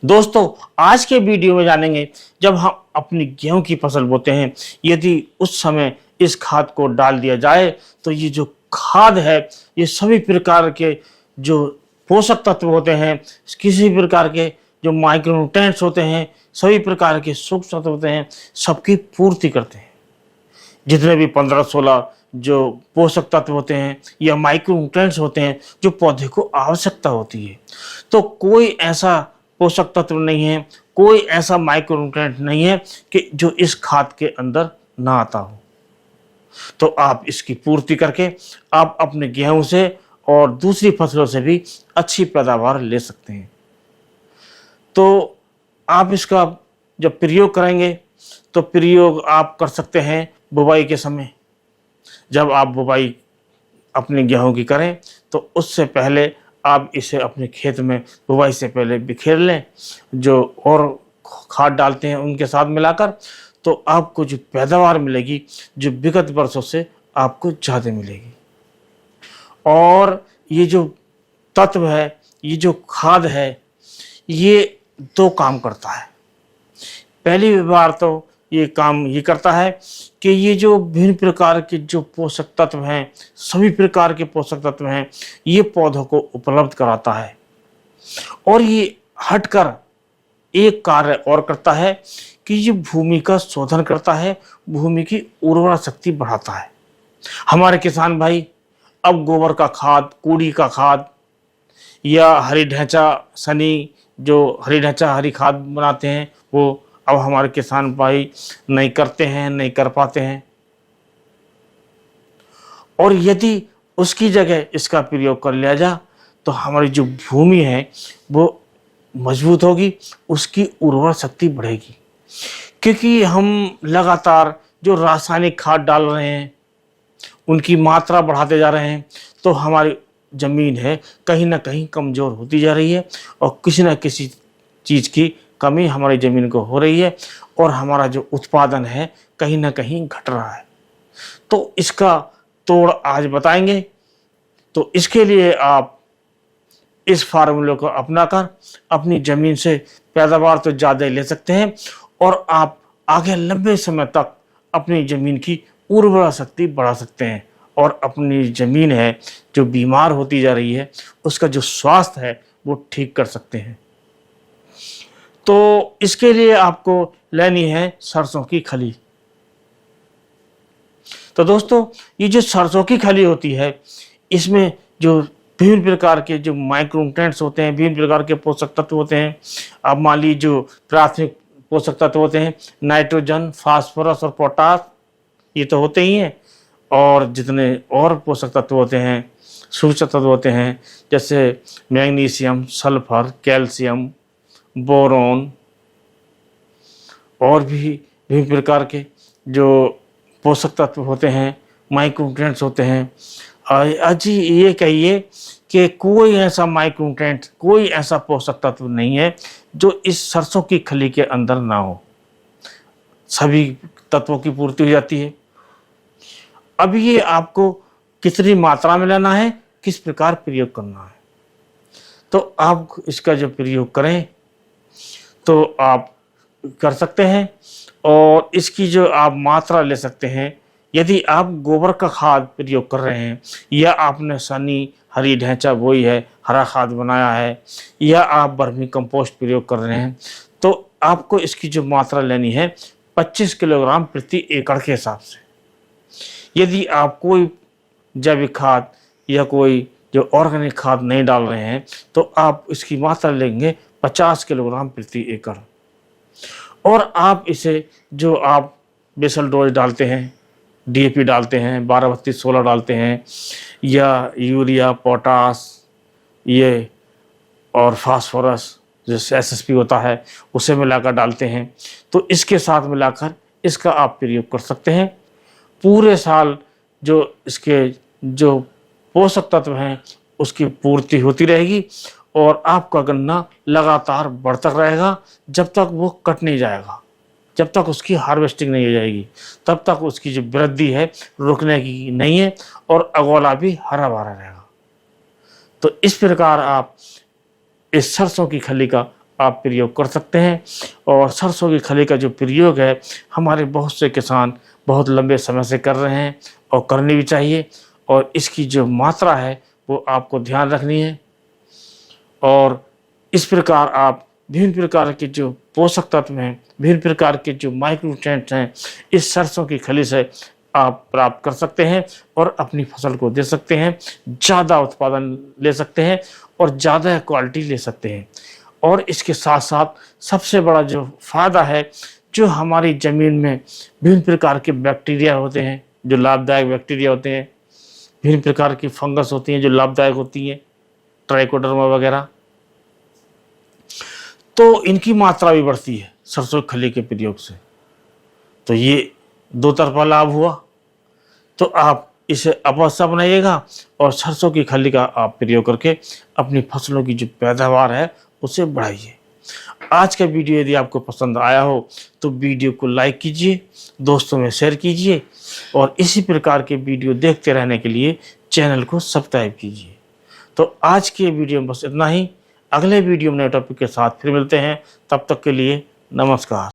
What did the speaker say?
दोस्तों, आज के वीडियो में जानेंगे जब हम अपनी गेहूं की फसल बोते हैं, यदि उस समय इस खाद को डाल दिया जाए तो ये जो खाद है, ये सभी प्रकार के जो पोषक तत्व होते हैं, किसी प्रकार के जो माइक्रोन्यूट्रिएंट्स होते हैं, सभी प्रकार के सूक्ष्म तत्व होते हैं, सबकी पूर्ति करते हैं। जितने भी 15-16 जो पोषक तत्व होते हैं या माइक्रोन्यूट्रिएंट्स होते हैं जो पौधे को आवश्यकता होती है, तो कोई ऐसा पोषक तत्व नहीं है, कोई ऐसा माइक्रोन्यूट्रिएंट नहीं है कि जो इस खाद के अंदर ना आता हो। तो आप इसकी पूर्ति करके आप अपने गेहूं से और दूसरी फसलों से भी अच्छी पैदावार ले सकते हैं। तो आप इसका जब प्रयोग करेंगे तो प्रयोग आप कर सकते हैं बुवाई के समय। जब आप बुवाई अपने गेहूं की करें तो उससे पहले आप इसे अपने खेत में बुवाई से पहले बिखेर लें, जो और खाद डालते हैं उनके साथ मिलाकर, तो आपको जो पैदावार मिलेगी जो विगत वर्षों से आपको ज़्यादा मिलेगी। और ये जो तत्व है, ये जो खाद है, ये दो काम करता है। पहली बार तो ये काम ये करता है कि ये जो विभिन्न प्रकार के जो पोषक तत्व हैं, सभी प्रकार के पोषक तत्व हैं, ये पौधों को उपलब्ध कराता है। और ये हटकर एक कार्य और करता है कि ये भूमि का शोधन करता है, भूमि की उर्वरा शक्ति बढ़ाता है। हमारे किसान भाई अब गोबर का खाद, कूड़ी का खाद या हरी ढैंचा सनी, जो हरी ढैंचा हरी खाद बनाते हैं, वो अब हमारे किसान भाई नहीं करते हैं, नहीं कर पाते हैं। और यदि उसकी जगह इसका प्रयोग कर लिया जाए तो हमारी जो भूमि है वो मजबूत होगी, उसकी उर्वरा शक्ति बढ़ेगी। क्योंकि हम लगातार जो रासायनिक खाद डाल रहे हैं, उनकी मात्रा बढ़ाते जा रहे हैं, तो हमारी ज़मीन है कहीं ना कहीं कमज़ोर होती जा रही है और किसी न किसी चीज़ की कमी हमारी ज़मीन को हो रही है और हमारा जो उत्पादन है कहीं ना कहीं घट रहा है। तो इसका तोड़ आज बताएंगे। तो इसके लिए आप इस फार्मूले को अपनाकर अपनी ज़मीन से पैदावार तो ज़्यादा ले सकते हैं और आप आगे लंबे समय तक अपनी ज़मीन की उर्वरा शक्ति बढ़ा सकते हैं और अपनी ज़मीन है जो बीमार होती जा रही है, उसका जो स्वास्थ्य है वो ठीक कर सकते हैं। तो इसके लिए आपको लेनी है सरसों की खली। तो दोस्तों, ये जो सरसों की खली होती है, इसमें जो विभिन्न प्रकार के जो माइक्रोन्यूट्रिएंट्स होते हैं, विभिन्न प्रकार के पोषक तत्व होते हैं। अब मान लीजिए जो प्राथमिक पोषक तत्व होते हैं, नाइट्रोजन, फास्फोरस और पोटास, ये तो होते ही हैं। और जितने और पोषक तत्व होते हैं, सूक्ष्म तत्व होते हैं, जैसे मैग्नीशियम, सल्फर, कैल्शियम, बोरोन और भी विभिन्न प्रकार के जो पोषक तत्व होते हैं, माइक्रोन्यूट्रिएंट्स होते हैं। अजी ये कहिए कि कोई ऐसा माइक्रोन्यूट्रिएंट, कोई ऐसा पोषक तत्व नहीं है जो इस सरसों की खली के अंदर ना हो। सभी तत्वों की पूर्ति हो जाती है। अब ये आपको कितनी मात्रा में लेना है, किस प्रकार प्रयोग करना है, तो आप इसका जो प्रयोग करें तो आप कर सकते हैं। और इसकी जो आप मात्रा ले सकते हैं, यदि आप गोबर का खाद प्रयोग कर रहे हैं या आपने सनी हरी ढैंचा बोई है, हरा खाद बनाया है, या आप वर्मी कंपोस्ट प्रयोग कर रहे हैं, तो आपको इसकी जो मात्रा लेनी है 25 किलोग्राम प्रति एकड़ के हिसाब से। यदि आप कोई जैविक खाद या कोई जो ऑर्गेनिक खाद नहीं डाल रहे हैं तो आप इसकी मात्रा लेंगे 50 किलोग्राम प्रति एकड़। और आप इसे जो आप बेसल डोज डालते हैं, डीएपी डालते हैं, 12-32-16 डालते हैं, या यूरिया, पोटास, ये और फास्फोरस जो एसएसपी होता है उसे मिलाकर डालते हैं, तो इसके साथ मिलाकर इसका आप प्रयोग कर सकते हैं। पूरे साल जो इसके जो पोषक तत्व हैं उसकी पूर्ति होती रहेगी और आपका गन्ना लगातार बढ़ता रहेगा जब तक वो कट नहीं जाएगा, जब तक उसकी हार्वेस्टिंग नहीं हो जाएगी, तब तक उसकी जो वृद्धि है रुकने की नहीं है और अगोला भी हरा भरा रहेगा। तो इस प्रकार आप इस सरसों की खली का आप प्रयोग कर सकते हैं। और सरसों की खली का जो प्रयोग है, हमारे बहुत से किसान बहुत लंबे समय से कर रहे हैं और करनी भी चाहिए। और इसकी जो मात्रा है वो आपको ध्यान रखनी है। और इस प्रकार आप विभिन्न प्रकार के जो पोषक तत्व हैं, विभिन्न प्रकार के जो माइक्रोन्यूट्रिएंट्स हैं, इस सरसों की खली से आप प्राप्त कर सकते हैं और अपनी फसल को दे सकते हैं, ज़्यादा उत्पादन ले सकते हैं और ज़्यादा क्वालिटी ले सकते हैं। और इसके साथ साथ सबसे बड़ा जो फ़ायदा है, जो हमारी ज़मीन में विभिन्न प्रकार के बैक्टीरिया होते हैं, जो लाभदायक बैक्टीरिया होते हैं, विभिन्न प्रकार की फंगस होती हैं जो लाभदायक होती हैं, ट्राइकोडर्मा वगैरह, तो इनकी मात्रा भी बढ़ती है सरसों की खली के प्रयोग से। तो ये दो तरफा लाभ हुआ। तो आप इसे अवश्य अपनाइएगा और सरसों की खली का आप प्रयोग करके अपनी फसलों की जो पैदावार है उसे बढ़ाइए। आज का वीडियो यदि आपको पसंद आया हो तो वीडियो को लाइक कीजिए, दोस्तों में शेयर कीजिए और इसी प्रकार के वीडियो देखते रहने के लिए चैनल को सब्सक्राइब कीजिए। तो आज के वीडियो में बस इतना ही। अगले वीडियो में नए टॉपिक के साथ फिर मिलते हैं। तब तक के लिए नमस्कार।